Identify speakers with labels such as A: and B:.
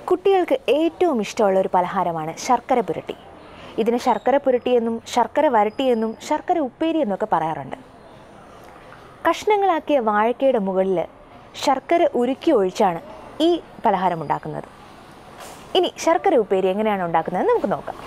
A: കുട്ടികൾക്ക് ഏറ്റവും ഇഷ്ടമുള്ള ഒരു പലഹാരമാണ് ശർക്കര പുരട്ടി. ഇതിന് ശർക്കര പുരട്ടിയെന്നും ശർക്കര വരട്ടിയെന്നും ശർക്കര ഉപ്പേരി എന്നൊക്കെ പറയാറുണ്ട്. കഷ്ണങ്ങളാക്കിയ വാഴക്കയുടെ മുകളിൽ ശർക്കര ഉരുക്കി ഒഴിച്ചാണ് ഈ പലഹാരം ഉണ്ടാക്കുന്നത്. ഇനി ശർക്കര ഉപ്പേരി എങ്ങനെയാണ് ഉണ്ടാക്കുന്നത് നമുക്ക് നോക്കാം.